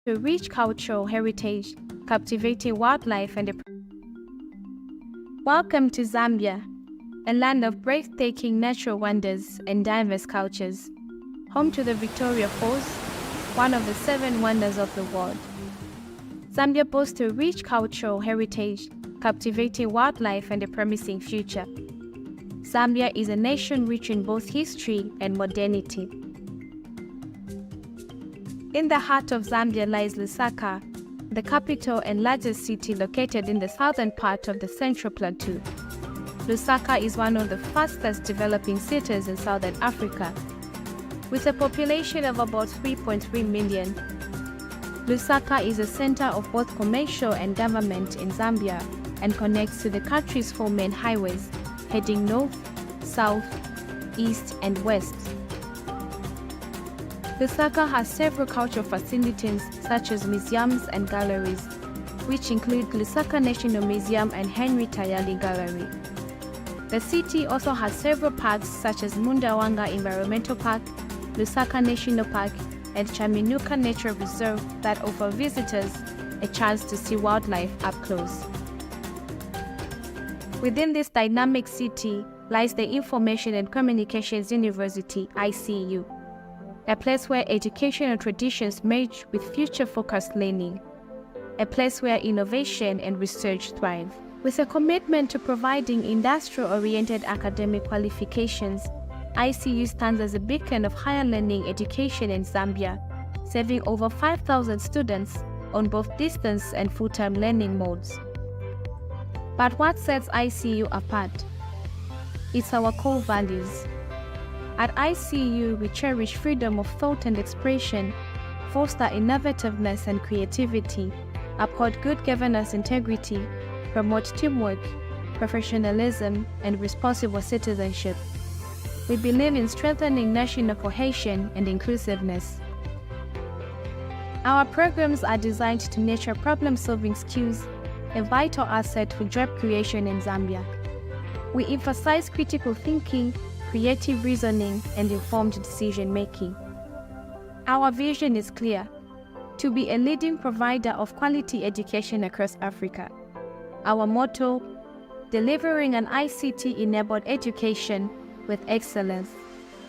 to rich cultural heritage, captivating wildlife and Welcome to Zambia, a land of breathtaking natural wonders and diverse cultures, home to the Victoria Falls, one of the 7 wonders of the world. Zambia boasts a rich cultural heritage, captivating wildlife and a promising future. Zambia is a nation rich in both history and modernity. In the heart of Zambia lies Lusaka, the capital and largest city located in the southern part of the Central Plateau. Lusaka is one of the fastest developing cities in southern Africa. With a population of about 3.3 million, Lusaka is a center of both commercial and government in Zambia and connects to the country's 4 main highways, heading north, south, east, and west. Lusaka has several cultural facilities such as museums and galleries, which include Lusaka National Museum and Henry Tayali Gallery. The city also has several parks such as Mundawanga Environmental Park, Lusaka National Park, and Chaminuka Nature Reserve that offer visitors a chance to see wildlife up close. Within this dynamic city lies the Information and Communications University, ICU, a place where educational traditions merge with future-focused learning, a place where innovation and research thrive. With a commitment to providing industrial-oriented academic qualifications, ICU stands as a beacon of higher learning education in Zambia, serving over 5,000 students on both distance and full-time learning modes. But what sets ICU apart? It's our core values. At ICU, we cherish freedom of thought and expression, foster innovativeness and creativity, uphold good governance integrity, promote teamwork, professionalism, and responsible citizenship. We believe in strengthening national cohesion and inclusiveness. Our programs are designed to nurture problem-solving skills, a vital asset for job creation in Zambia. We emphasize critical thinking, creative reasoning, and informed decision-making. Our vision is clear: to be a leading provider of quality education across Africa. Our motto: delivering an ICT-enabled education with excellence.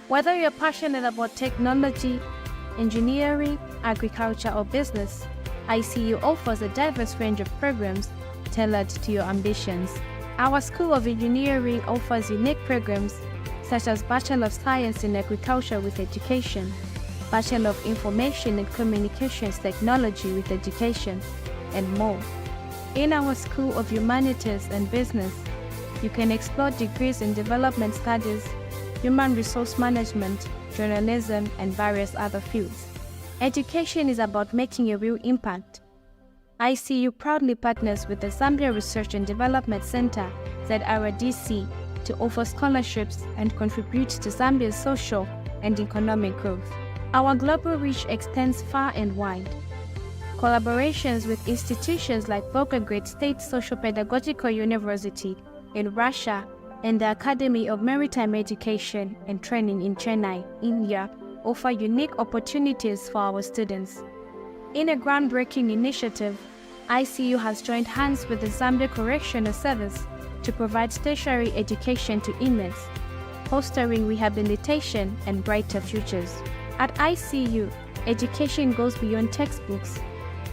Whether you're passionate about technology, engineering, agriculture, or business, ICU offers a diverse range of programs tailored to your ambitions. Our School of Engineering offers unique programs such as Bachelor of Science in Agriculture with Education, Bachelor of Information and Communications Technology with Education, and more. In our School of Humanities and Business, you can explore degrees in Development Studies, Human Resource Management, Journalism, and various other fields. Education is about making a real impact. ICU proudly partners with the Zambia Research and Development Center, ZRDC, to offer scholarships and contribute to Zambia's social and economic growth. Our global reach extends far and wide. Collaborations with institutions like Volgograd State Socio-Pedagogical University in Russia and the Academy of Maritime Education and Training in Chennai, India, offer unique opportunities for our students. In a groundbreaking initiative, ICU has joined hands with the Zambia Correctional Service to provide tertiary education to inmates, fostering rehabilitation and brighter futures. At ICU, education goes beyond textbooks.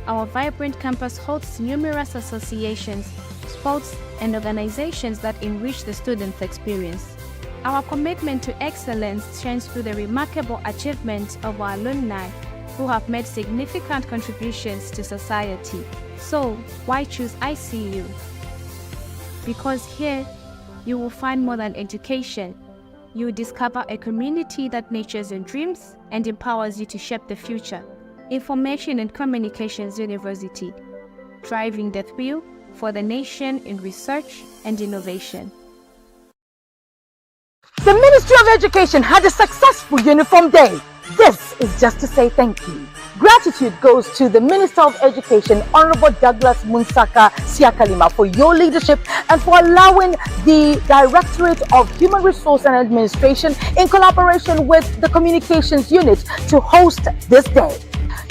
Our vibrant campus hosts numerous associations, sports, and organizations that enrich the students' experience. Our commitment to excellence shines through the remarkable achievements of our alumni who have made significant contributions to society. So, why choose ICU? Because here, you will find more than education. You will discover a community that nurtures your dreams and empowers you to shape the future. Information and Communications University, driving the thrill for the nation in research and innovation. The Ministry of Education had a successful uniform day. This is just to say thank you. Gratitude goes to the Minister of Education, Honorable Douglas Munsaka Siakalima, for your leadership and for allowing the Directorate of Human Resource and Administration, in collaboration with the Communications Unit, to host this day.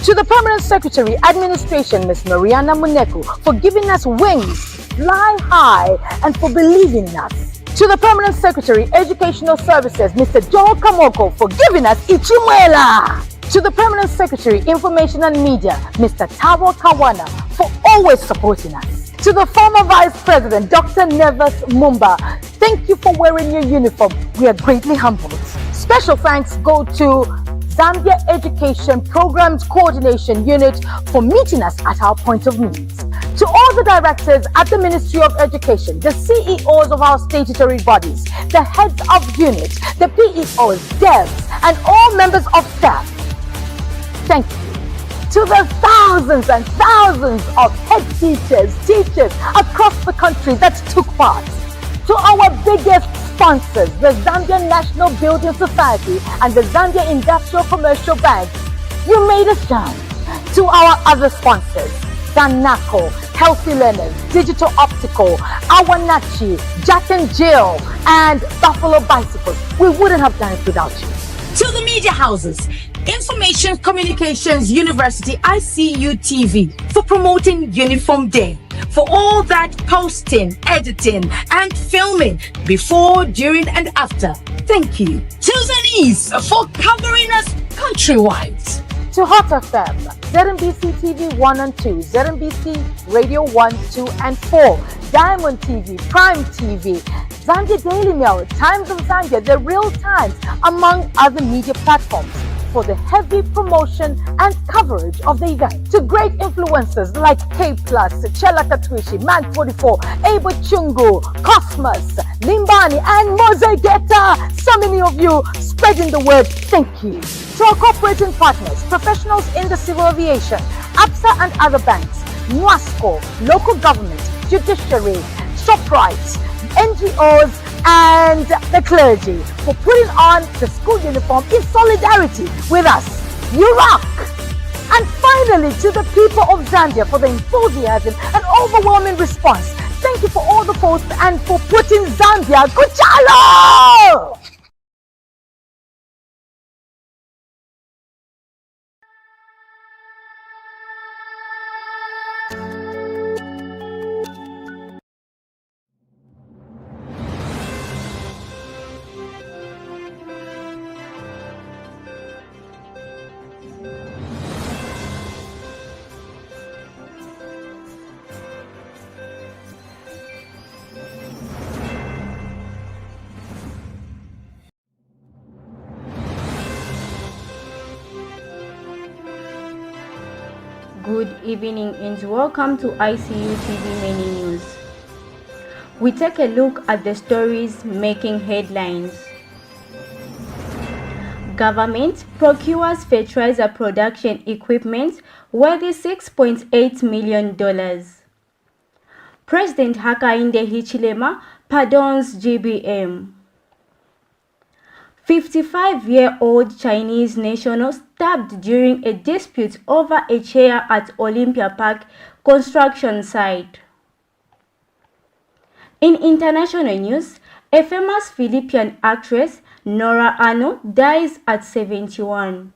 To the Permanent Secretary, Administration, Ms. Mariana Muneko, for giving us wings, fly high, and for believing in us. To the Permanent Secretary, Educational Services, Mr. Joe Kamoko, for giving us Ichimwela. To the Permanent Secretary, Information and Media, Mr. Tabo Kawana, for always supporting us. To the former Vice President, Dr. Neves Mumba, thank you for wearing your uniform. We are greatly humbled. Special thanks go to Zambia Education Programs Coordination Unit for meeting us at our point of needs. To all the directors at the Ministry of Education, the CEOs of our statutory bodies, the heads of units, the PEOs, devs, and all members of staff, thank you. To the thousands and thousands of head teachers across the country that took part. To our biggest sponsors, the Zambia National Building Society and the Zambia Industrial Commercial Bank, you made us shine. To our other sponsors, Danako, Healthy Learners, Digital Optical, Awanachi, Jack and Jill, and Buffalo Bicycles, we wouldn't have done it without you. To the media houses, Information Communications University ICU TV, for promoting Uniform Day, for all that posting, editing, and filming before, during, and after. Thank you. To Zenise for covering us countrywide. To Hot FM, ZNBC TV 1 and 2, ZNBC Radio 1, 2, and 4, Diamond TV, Prime TV, Zambia Daily Mail, Times of Zambia, The Real Times, among other media platforms, for the heavy promotion and coverage of the event. To great influencers like K+, Chela Katwishi, Man 44, Abo Chungu, Cosmos, Limbani, and Mozegeta. So many of you spreading the word. Thank you. To our cooperating partners, professionals in the civil aviation, APSA and other banks, NWASCO, local government, judiciary, ShopRite, NGOs, and the clergy for putting on the school uniform in solidarity with us. You rock! And finally, to the people of Zambia for the enthusiasm and overwhelming response. Thank you for all the posts and for putting Zambia Kuchalo! Good evening and welcome to ICU TV Mini News. We take a look at the stories making headlines. Government procures fertilizer production equipment worth $6.8 million. President Hakainde Hichilema pardons GBM. 55-year-old Chinese national stabbed during a dispute over a chair at Olympia Park construction site. In international news, a famous Philippine actress, Nora dies at 71.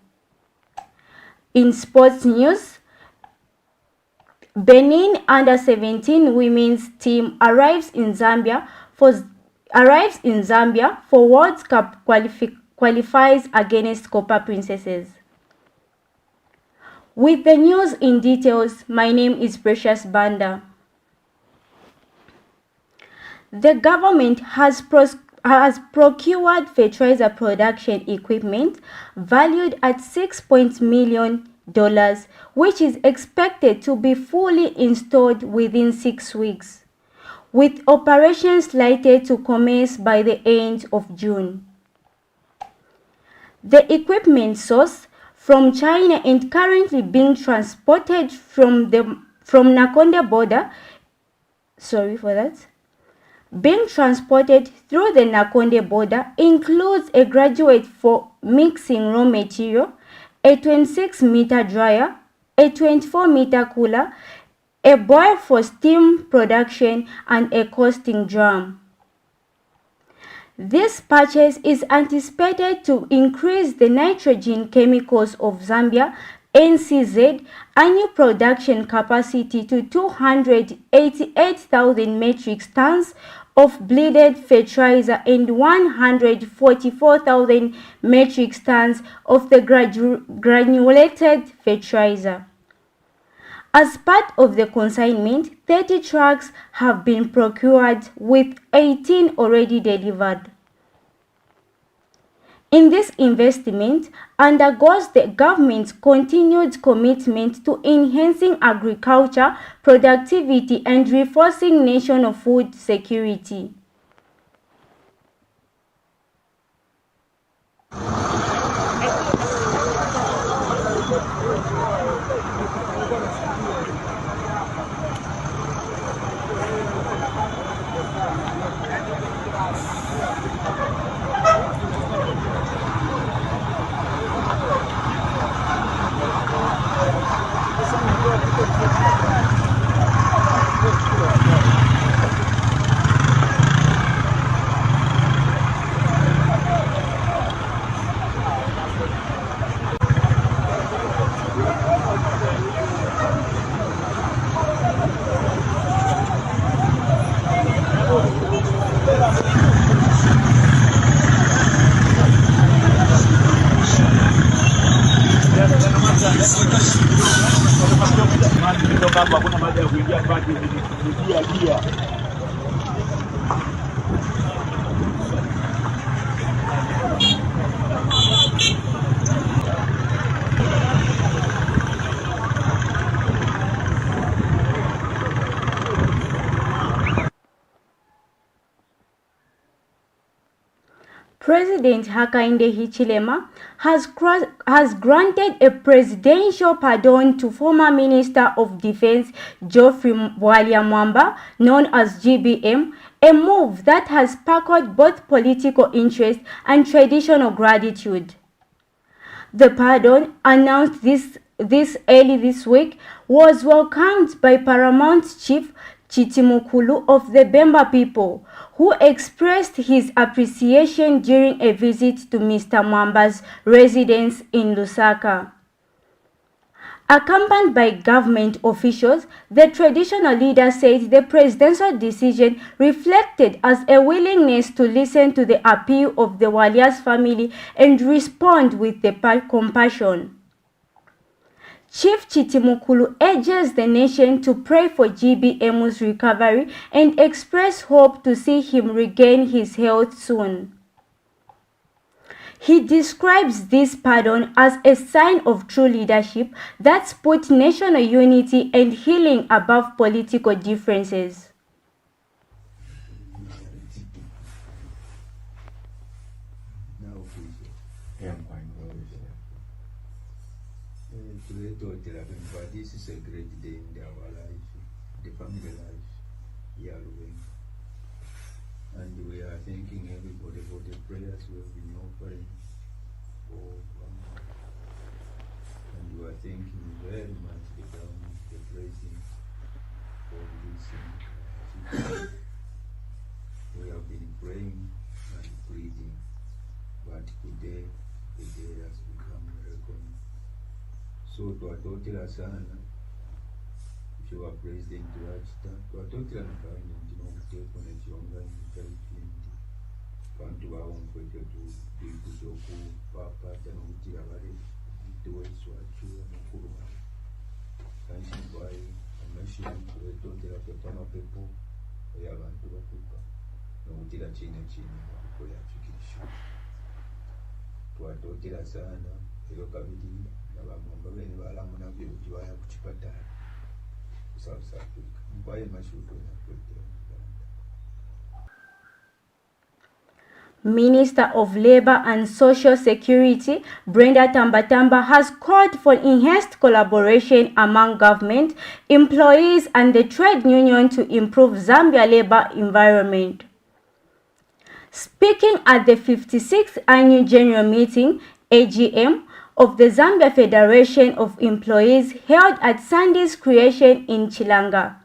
In sports news, Benin under-17 women's team arrives in Zambia for World Cup qualifies against Copa Princesses. With the news in details, my name is Precious Banda. The government has procured fertilizer production equipment valued at $6 million, which is expected to be fully installed within 6 weeks, with operations slated to commence by the end of June. The equipment sourced from China and currently being transported from Nakonde border, being transported through the Nakonde border includes a graduate for mixing raw material, a 26-meter dryer, a 24-meter cooler, a boil for steam production, and a casting drum. This purchase is anticipated to increase the nitrogen chemicals of Zambia NCZ annual production capacity to 288,000 metric tons of bleeded fertilizer and 144,000 metric tons of the granulated fertilizer. As part of the consignment, 30 trucks have been procured with 18 already delivered. In this investment undergoes the government's continued commitment to enhancing agriculture productivity and reinforcing national food security. President Hakainde Hichilema has granted a presidential pardon to former Minister of Defense Geoffrey Mwamba, known as GBM, a move that has sparked both political interest and traditional gratitude. The pardon, announced early this week, was welcomed by Paramount Chief Chitimukulu of the Bemba people, who expressed his appreciation during a visit to Mr. Mwamba's residence in Lusaka. Accompanied by government officials, the traditional leader said the presidential decision reflected as a willingness to listen to the appeal of the Walia's family and respond with the compassion. Chief Chitimukulu urges the nation to pray for GBM's recovery and express hope to see him regain his health soon. He describes this pardon as a sign of true leadership that's put national unity and healing above political differences. This is a great day in our life, the family life, and we are thanking everybody for the prayers we have been offering for and we are thanking very much the government, the president, for this. We have been praying and pleading, but today the day has become very common. So twatotera sana Mheshimiwa President Wachita twatotera n'gavumenti n'okuteeko n'ekyonga n'ekyalifindi bantu bawonkwete tuikuza okupapaata n'okutira bale tuweeswakyula n'okulwa kansibwayi amashini twetotera kweta amapepo eyo abantu batuka n'okutira kino okukola kikirisho twatotera sana ero kabiri n'abamwamba bene balamu nabyo kuti baya ku kipatala ku South Africa mpaye mashuto nakwetera Minister of Labour and Social Security, Brenda Tambatamba, has called for enhanced collaboration among government, employees and the trade union to improve Zambia labour environment. Speaking at the 56th Annual General Meeting, AGM, of the Zambia Federation of Employees held at Sunday's creation in Chilanga,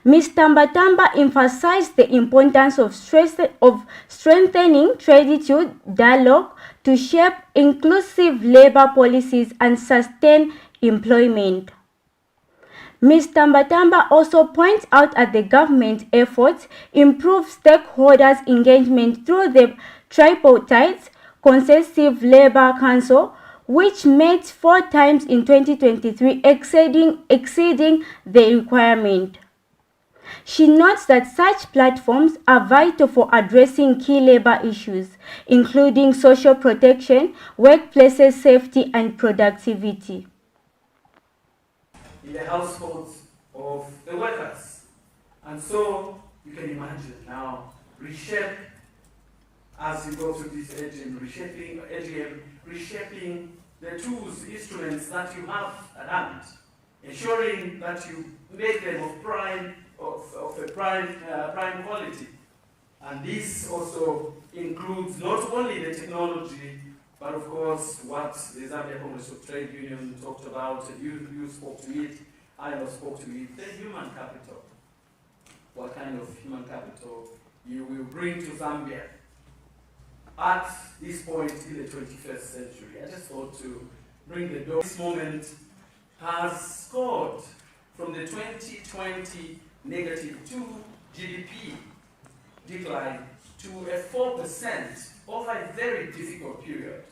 Ms. Tambatamba emphasized the importance of strengthening trade dialogue to shape inclusive labor policies and sustain employment. Ms. Tambatamba also points out that the government efforts improve stakeholders' engagement through the tripartite Consultative Labour Council, which met 4 times in 2023, exceeding the requirement. She notes that such platforms are vital for addressing key labor issues, including social protection, workplace safety, and productivity. In the households of the workers. And so you can imagine now, reshape as you go through this AGM, reshaping the tools, instruments that you have at hand, ensuring that you make them of a prime quality. And this also includes not only the technology, but of course what the Zambia Congress of Trade Union talked about, and you spoke to it, I spoke to it, the human capital. What kind of human capital you will bring to Zambia at this point in the 21st century. I just thought to bring the door. This moment has scored from the 2020 -2 GDP decline to a 4% over a very difficult period.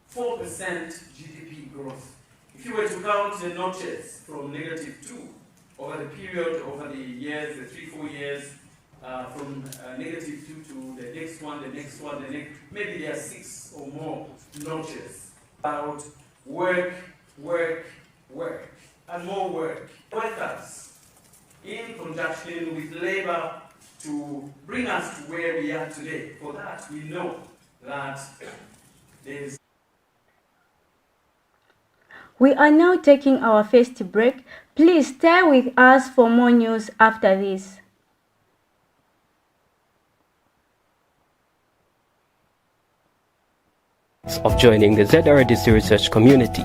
4% GDP growth. If you were to count the notches from -2 over the period, over the years, the 3-4 years, from -2 to the next one, maybe there are 6 or more notches. About work, and more work. Workers, in conjunction with labor, to bring us to where we are today. For that, we know that there's... We are now taking our first break. Please stay with us for more news after this. Of joining the ZRDC research community.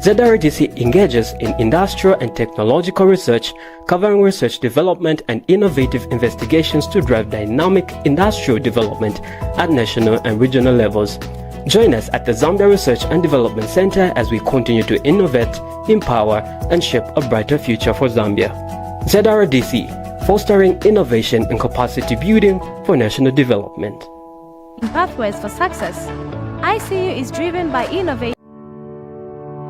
ZRDC engages in industrial and technological research, covering research development and innovative investigations to drive dynamic industrial development at national and regional levels. Join us at the Zambia Research and Development Center as we continue to innovate, empower, and shape a brighter future for Zambia. ZRDC, fostering innovation and capacity building for national development. In Pathways for Success, ICU is driven by innovation.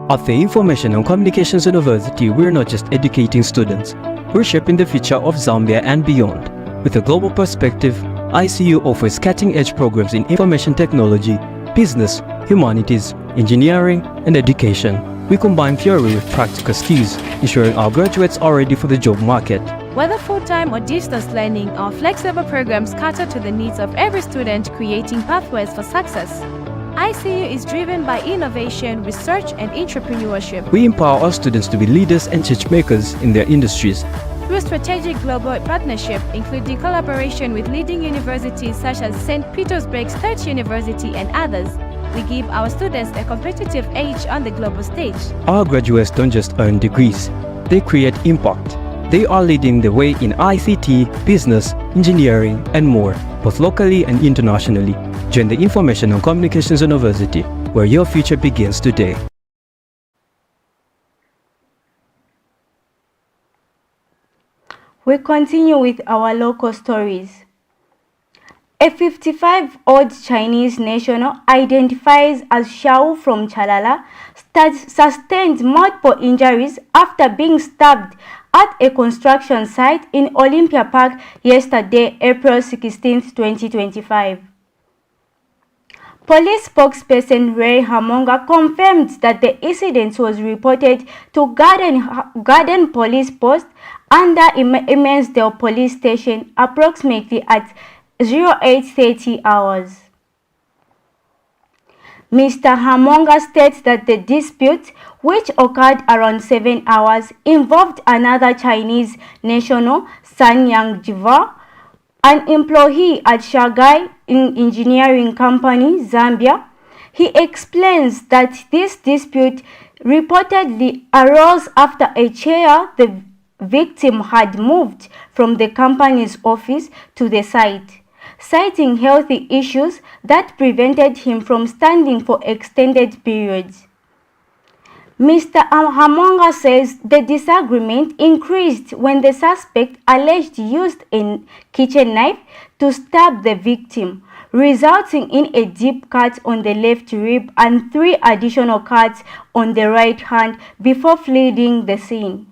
At the Information and Communications University, we're not just educating students, we're shaping the future of Zambia and beyond. With a global perspective, ICU offers cutting-edge programs in information technology, business, humanities, engineering, and education. We combine theory with practical skills, ensuring our graduates are ready for the job market. Whether full-time or distance learning, our flexible programs cater to the needs of every student, creating pathways for success. ICU is driven by innovation, research, and entrepreneurship. We empower our students to be leaders and change makers in their industries. Through strategic global partnership, including collaboration with leading universities such as St. Petersburg State University and others, we give our students a competitive edge on the global stage. Our graduates don't just earn degrees, they create impact. They are leading the way in ICT, business, engineering, and more, both locally and internationally. Join the Information and Communications University, where your future begins today. We continue with our local stories. A 55-year-old Chinese national identifies as Xiao from Chalala sustained multiple injuries after being stabbed at a construction site in Olympia Park yesterday, April 16, 2025. Police spokesperson Ray Hamonga confirmed that the incident was reported to Garden Police Post under Emmonsdale Police Station approximately at 0830 hours. Mr. Hamonga states that the dispute, which occurred around 7 hours, involved another Chinese national, San Yang Jiva, an employee at Shagai Engineering Company, Zambia. He explains that this dispute reportedly arose after a chair the victim had moved from the company's office to the site, citing healthy issues that prevented him from standing for extended periods. Mr. Hamonga says the disagreement increased when the suspect alleged used a kitchen knife to stab the victim, resulting in a deep cut on the left rib and 3 additional cuts on the right hand before fleeing the scene.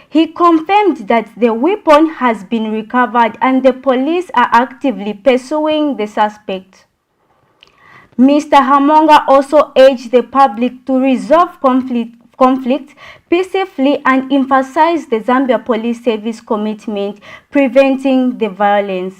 He confirmed that the weapon has been recovered and the police are actively pursuing the suspect. Mr. Hamonga also urged the public to resolve conflict peacefully and emphasized the Zambia Police Service commitment preventing the violence.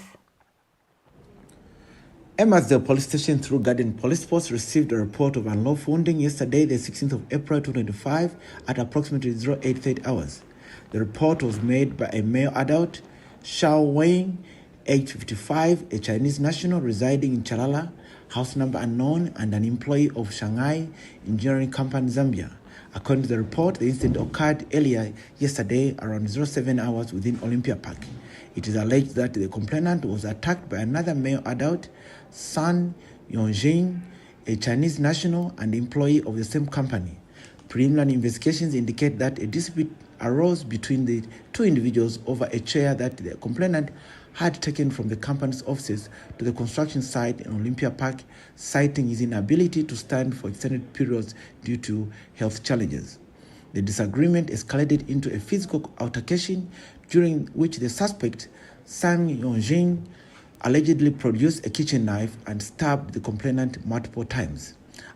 Emersdale Police Station through Garden Police Force received a report of unlawful wounding yesterday, the 16th of April 2025 at approximately 0830 hours. The report was made by a male adult, Shao Wang, age 55, a Chinese national residing in Chalala, house number unknown, and an employee of Shanghai Engineering Company, Zambia. According to the report, the incident occurred earlier yesterday around 07 hours within Olympia Park. It is alleged that the complainant was attacked by another male adult, Sun Yongjing, a Chinese national and employee of the same company. Preliminary investigations indicate that a dispute arose between the two individuals over a chair that the complainant had taken from the company's offices to the construction site in Olympia Park, citing his inability to stand for extended periods due to health challenges. The disagreement escalated into a physical altercation during which the suspect, Sang Yongjing, allegedly produced a kitchen knife and stabbed the complainant multiple times.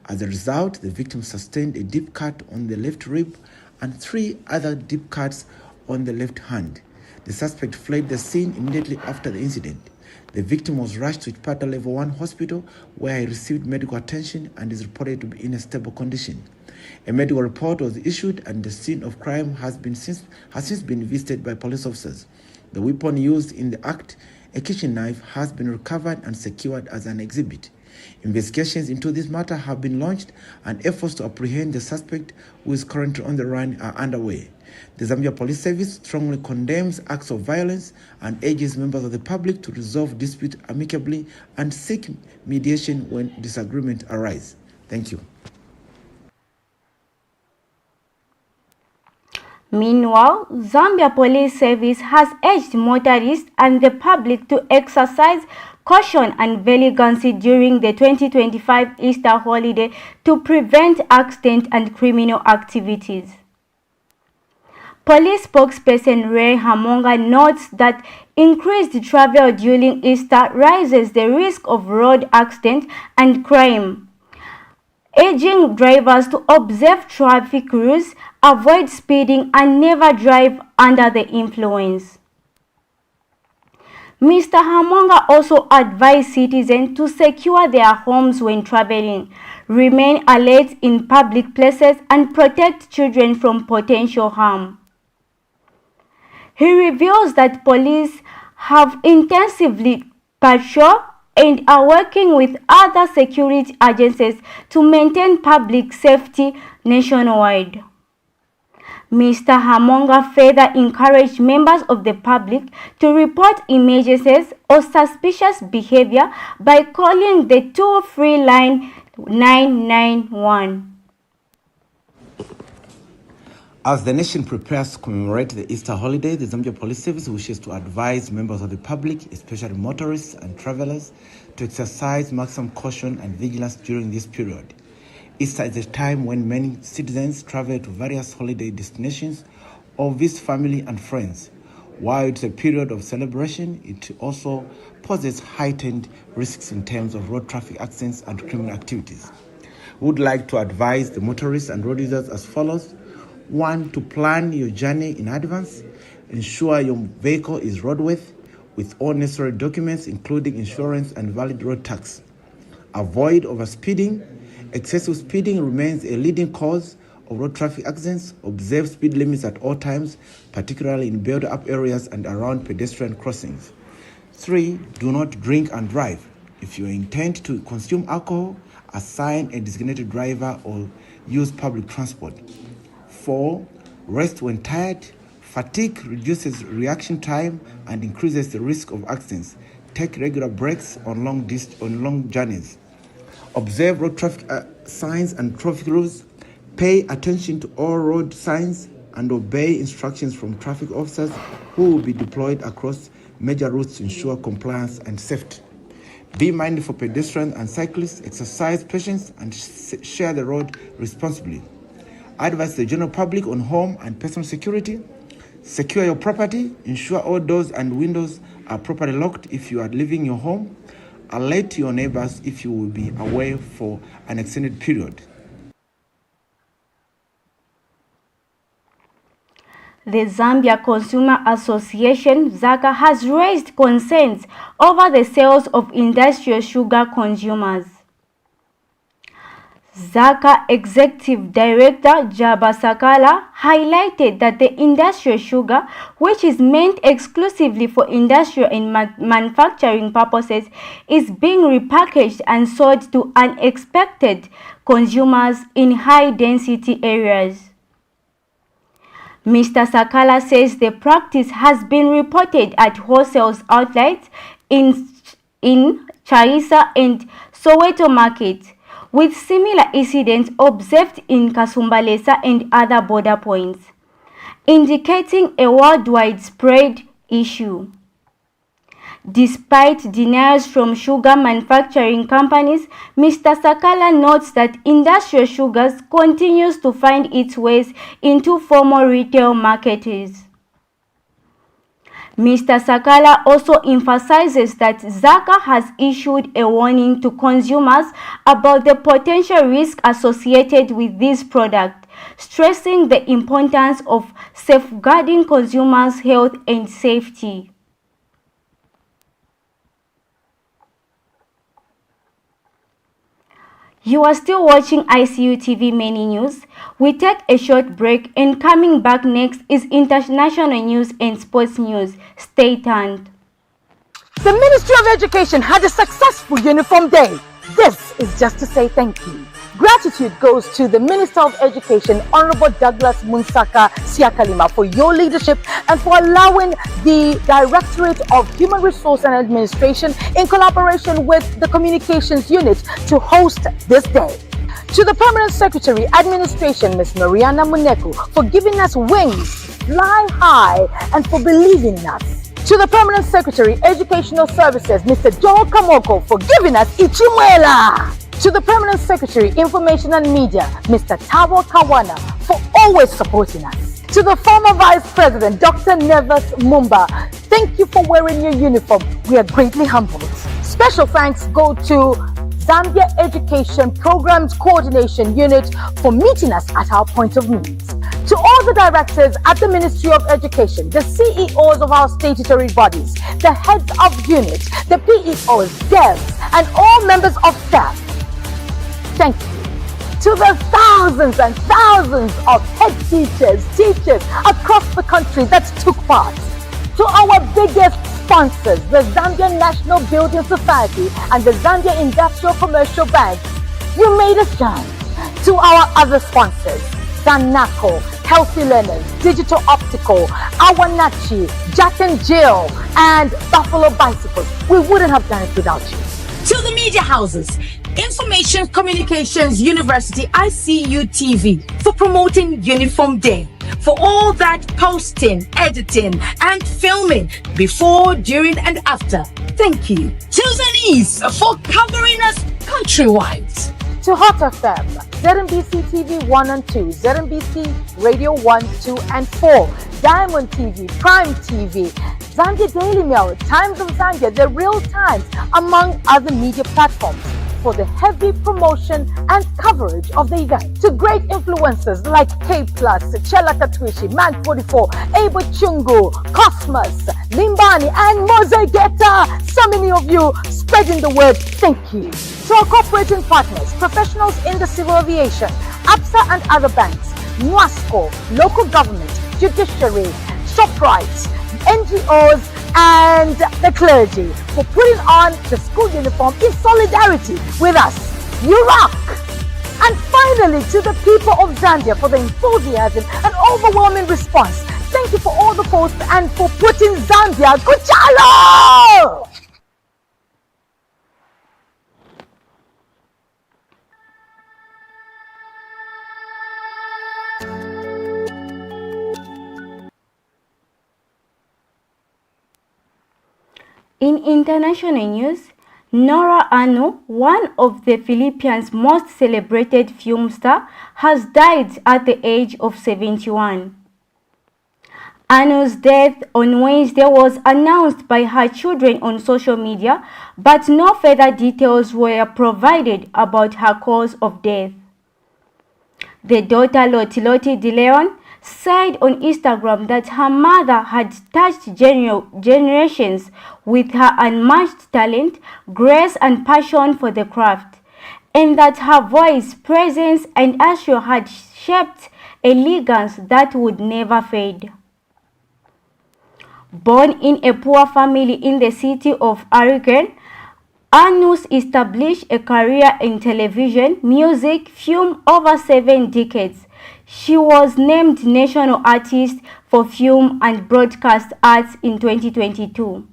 As a result, the victim sustained a deep cut on the left rib and 3 other deep cuts on the left hand. The suspect fled the scene immediately after the incident. The victim was rushed to Chipata Level 1 Hospital, where he received medical attention and is reported to be in a stable condition. A medical report was issued and the scene of crime has since been visited by police officers. The weapon used in the act, a kitchen knife, has been recovered and secured as an exhibit. Investigations into this matter have been launched and efforts to apprehend the suspect, who is currently on the run, are underway. The Zambia Police Service strongly condemns acts of violence and urges members of the public to resolve disputes amicably and seek mediation when disagreements arise. Thank you. Meanwhile, Zambia Police Service has urged motorists and the public to exercise caution and vigilance during the 2025 Easter holiday to prevent accidents and criminal activities. Police spokesperson Ray Hamonga notes that increased travel during Easter raises the risk of road accidents and crime, urging drivers to observe traffic rules, avoid speeding, and never drive under the influence. Mr. Hamonga also advised citizens to secure their homes when traveling, remain alert in public places, and protect children from potential harm. He reveals that police have intensively patrolled and are working with other security agencies to maintain public safety nationwide. Mr. Hamonga further encouraged members of the public to report emergencies or suspicious behavior by calling the toll-free line 991. As the nation prepares to commemorate the Easter holiday, the Zambia Police Service wishes to advise members of the public, especially motorists and travelers, to exercise maximum caution and vigilance during this period. Easter is a time when many citizens travel to various holiday destinations or visit family and friends. While it's a period of celebration, it also poses heightened risks in terms of road traffic accidents and criminal activities. We would like to advise the motorists and road users as follows. 1. To plan your journey in advance. Ensure your vehicle is roadworthy with all necessary documents, including insurance and valid road tax. Avoid overspeeding. Excessive speeding remains a leading cause of road traffic accidents. Observe speed limits at all times, particularly in built-up areas and around pedestrian crossings. 3. Do not drink and drive. If you intend to consume alcohol, assign a designated driver or use public transport. 4. Rest when tired. Fatigue reduces reaction time and increases the risk of accidents. Take regular breaks on long journeys. Observe road traffic signs and traffic rules. Pay attention to all road signs and obey instructions from traffic officers who will be deployed across major routes to ensure compliance and safety. Be mindful for pedestrians and cyclists, exercise patience, and share the road responsibly. Advise the general public on home and personal security. Secure your property. Ensure all doors and windows are properly locked if you are leaving your home. Alert your neighbors if you will be away for an extended period. The Zambia Consumer Association, ZACA, has raised concerns over the sales of industrial sugar consumers. ZACA Executive Director Jaba Sakala highlighted that the industrial sugar, which is meant exclusively for industrial and manufacturing purposes, is being repackaged and sold to unexpected consumers in high-density areas. Mr. Sakala says the practice has been reported at wholesale outlets in Chaisa and Soweto markets, with similar incidents observed in Kasumbalesa and other border points, indicating a worldwide spread issue. Despite denials from sugar manufacturing companies, Mr. Sakala notes that industrial sugars continues to find its ways into formal retail markets. Mr. Sakala also emphasizes that ZACA has issued a warning to consumers about the potential risk associated with this product, stressing the importance of safeguarding consumers' health and safety. You are still watching ICU TV Many News. We take a short break, and coming back next is international news and sports news. Stay tuned. The Ministry of Education had a successful uniform day. This is just to say thank you. Gratitude goes to the Minister of Education, Honorable Douglas Munsaka Siakalima, for your leadership and for allowing the Directorate of Human Resource and Administration, in collaboration with the Communications Unit, to host this day. To the Permanent Secretary, Administration, Ms. Mariana Muneku, for giving us wings, fly high, and for believing in us. To the Permanent Secretary, Educational Services, Mr. Joe Kamoko, for giving us Ichimwela. To the Permanent Secretary, Information and Media, Mr. Tabo Kawana, for always supporting us. To the former Vice President, Dr. Neves Mumba, thank you for wearing your uniform. We are greatly humbled. Special thanks go to Zambia Education Programs Coordination Unit for meeting us at our point of need. To all the directors at the Ministry of Education, the CEOs of our statutory bodies, the heads of units, the PEOs, devs, and all members of staff, thank you. To the thousands and thousands of head teachers across the country that took part. To our biggest sponsors, the Zambia National Building Society and the Zambia Industrial Commercial Bank, you made us shine. To our other sponsors, Zanaco, Healthy Learners, Digital Optical, Awanachi, Jack and Jill, and Buffalo Bicycles, we wouldn't have done it without you. To the media houses, Information Communications University, ICU TV, for promoting Uniform Day, for all that posting, editing, and filming before, during, and after. Thank you. To Zenise for covering us countrywide. To Hot FM, ZNBC TV 1 and 2, ZNBC Radio 1, 2, and 4, Diamond TV, Prime TV, Zambia Daily Mail, Times of Zambia, The Real Times, among other media platforms, for the heavy promotion and coverage of the event. To great influencers like K+, Chela Katwishi, Man 44, Abo Chungu, Cosmos, Limbani, and Mozegeta, so many of you spreading the word, thank you. To our cooperating partners, professionals in the civil aviation, APSA and other banks, NWASCO, local government, judiciary, ShopRite, NGOs, and the clergy for putting on the school uniform in solidarity with us. You rock! And finally, to the people of Zambia for the enthusiasm and overwhelming response. Thank you for all the posts and for putting Zambia Kuchalo! In international news, Nora, one of the Philippines' most celebrated film stars, has died at the age of 71. Aunor's death on Wednesday was announced by her children on social media, but no further details were provided about her cause of death. The daughter Loti De Leon said on Instagram that her mother had touched generations with her unmatched talent, grace and passion for the craft, and that her voice, presence and assure had shaped elegance that would never fade. Born in a poor family in the city of Oregon, Aunor established a career in television, music, film over 7 decades. She was named National Artist for Film and Broadcast Arts in 2022,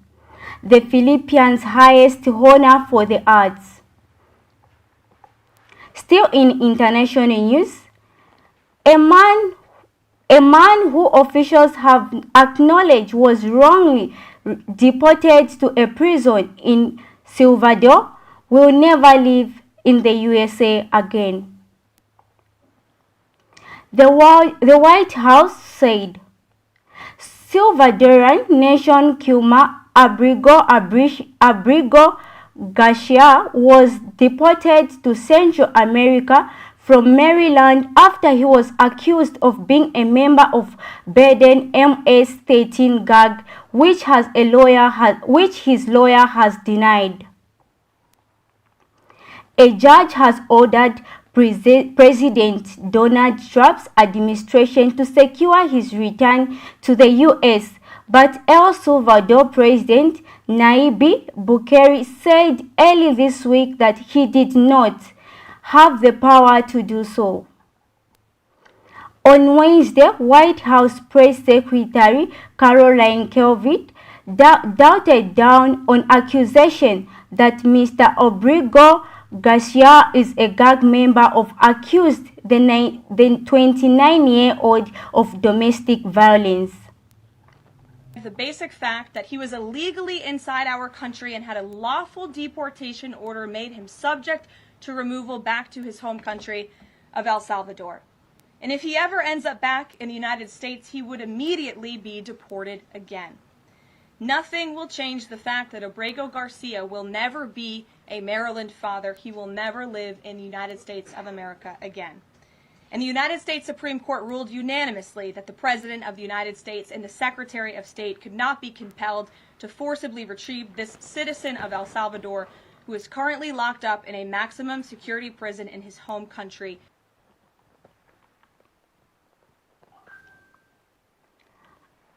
the Philippines' highest honor for the arts. Still in international news, a man who officials have acknowledged was wrongly deported to a prison in Salvador will never live in the USA again. The White House said Salvadoran nation Kilma Abrigo Garcia was deported to Central America from Maryland after he was accused of being a member of Benin MS-13 gang, which his lawyer has denied. A judge has ordered President Donald Trump's administration to secure his return to the U.S., but El Salvador President Nayib Bukele said early this week that he did not have the power to do so. On Wednesday, White House Press Secretary Caroline Leavitt doubted down on accusation that Mr. Abrigo Garcia is a gang member accused the 29-year-old of domestic violence. The basic fact that he was illegally inside our country and had a lawful deportation order made him subject to removal back to his home country of El Salvador. And if he ever ends up back in the United States, he would immediately be deported again. Nothing will change the fact that Abrigo Garcia will never be a Maryland father. He will never live in the United States of America again. And the United States Supreme Court ruled unanimously that the President of the United States and the Secretary of State could not be compelled to forcibly retrieve this citizen of El Salvador who is currently locked up in a maximum security prison in his home country.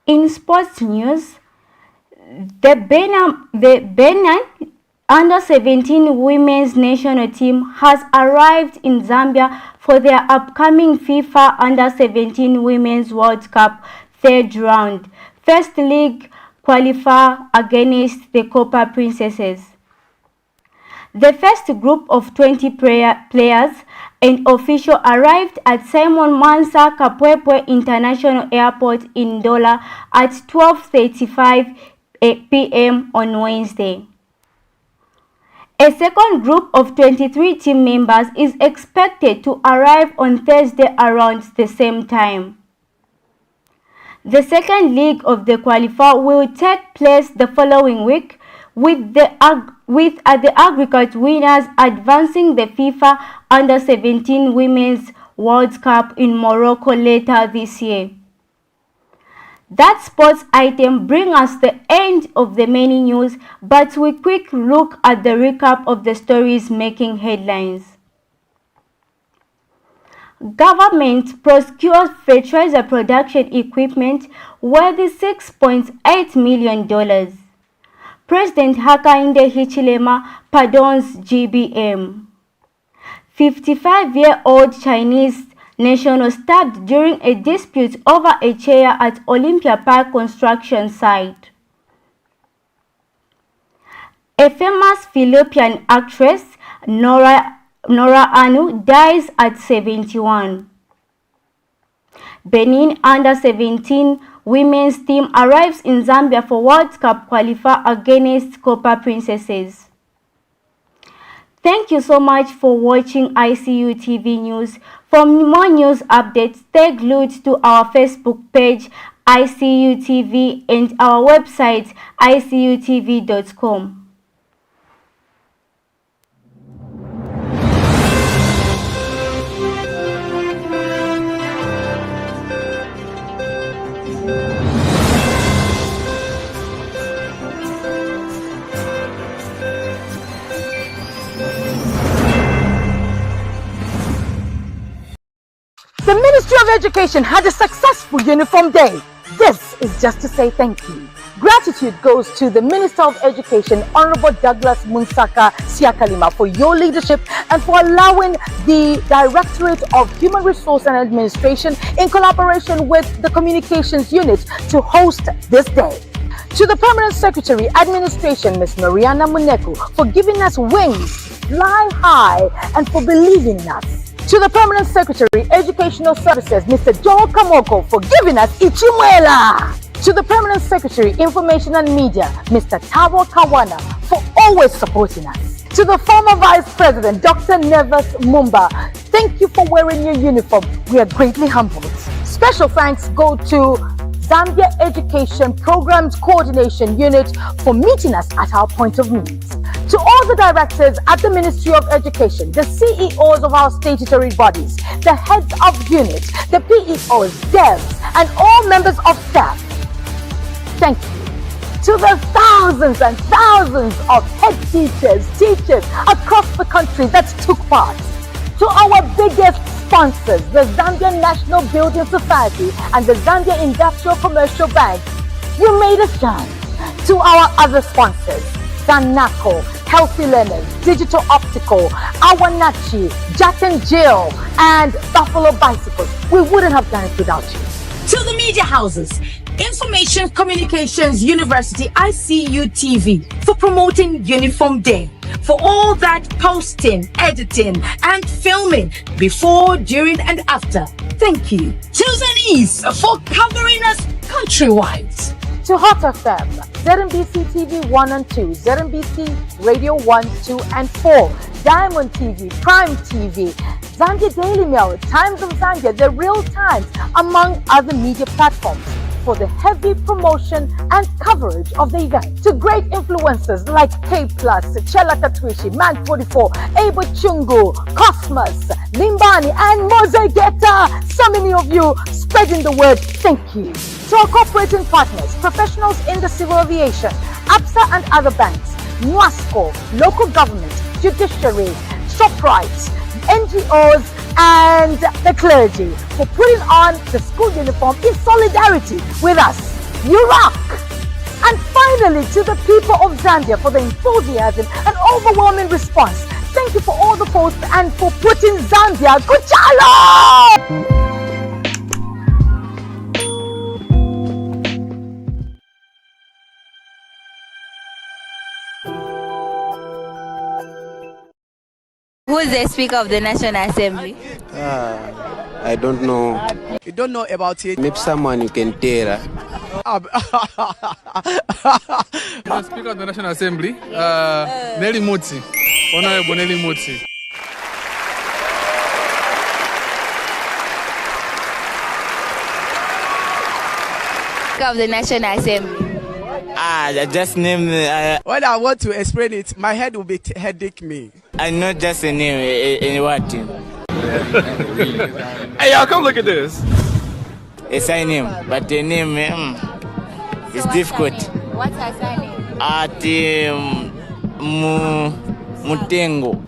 In sports news, the Benin under-17 women's national team has arrived in Zambia for their upcoming FIFA Under-17 Women's World Cup third round, first league qualifier against the Copa Princesses. The first group of 20 players and officials arrived at Simon Mansa Kapwepwe International Airport in Nora at 12:35 p.m. on Wednesday. A second group of 23 team members is expected to arrive on Thursday around the same time. The second leg of the qualifier will take place the following week, with the aggregate winners advancing the FIFA Under-17 Women's World Cup in Morocco later this year. That sports item brings us the end of the many news, but we quick look at the recap of the stories making headlines. Government procures fertilizer production equipment worth $6.8 million. President Hakainde Hichilema pardons GBM. 55-year-old Chinese national stabbed during a dispute over a chair at Olympia Park construction site. A famous Philippine actress, Nora dies at 71. Benin under-17 women's team arrives in Zambia for World Cup qualifier against Copper Princesses. Thank you so much for watching ICU TV News. For more news updates, stay glued to our Facebook page, ICU TV, and our website, icutv.com. The Ministry of Education had a successful uniform day. This is just to say thank you. Gratitude goes to the Minister of Education, Honorable Douglas Munsaka Siakalima, for your leadership and for allowing the Directorate of Human Resource and Administration, in collaboration with the Communications Unit, to host this day. To the Permanent Secretary, Administration, Ms. Mariana Muneku, for giving us wings, fly high, and for believing in us. To the Permanent Secretary, Educational Services, Mr. Joel Kamoko, for giving us Ichimwela. To the Permanent Secretary, Information and Media, Mr. Tabo Kawana, for always supporting us. To the former Vice President, Dr. Neves Mumba, thank you for wearing your uniform. We are greatly humbled. Special thanks go to Zambia Education Programs Coordination Unit for meeting us at our point of need. To all the directors at the Ministry of Education, the CEOs of our statutory bodies, the heads of units, the PEOs, devs, and all members of staff, thank you. To the thousands and thousands of head teachers across the country that took part. To our biggest sponsors, the Zambia National Building Society and the Zambia Industrial Commercial Bank, you made us shine. To our other sponsors, Zanako, Healthy Learners, Digital Optical, Awanachi, Jack and Jill, and Buffalo Bicycles, we wouldn't have done it without you. To the media houses, Information Communications University, ICU TV, for promoting Uniform Day, for all that posting, editing, and filming before, during, and after. Thank you. To Zenise for covering us countrywide. To Hot FM, ZNBC TV 1 and 2, ZNBC Radio 1, 2, and 4, Diamond TV, Prime TV, Zambia Daily Mail, Times of Zambia, The Real Times, among other media platforms, for the heavy promotion and coverage of the event. To great influencers like K+, Chela Katwishi, Man44, Abo Chungu, Cosmos, Limbani, and Mozegeta. So many of you spreading the word, thank you. To our cooperating partners, professionals in the civil aviation, APSA and other banks, NWASCO, local government, judiciary, ShopRite, NGOs, and the clergy for putting on the school uniform in solidarity with us. You rock! And finally, to the people of Zambia for the enthusiasm and overwhelming response. Thank you for all the posts and for putting Zambia Kuchalo! Who is the Speaker of the National Assembly? I don't know. You don't know about it? Maybe someone you can tell. The Speaker of the National Assembly, Nelly Moti. Honorable Nelly Moti. Speaker of the National Assembly. Just name. When I want to explain it, my head will be headache me. I know just a name. In what team? Hey, y'all, come look at this. It's a name, but the name is difficult. What's her name? Mutengo.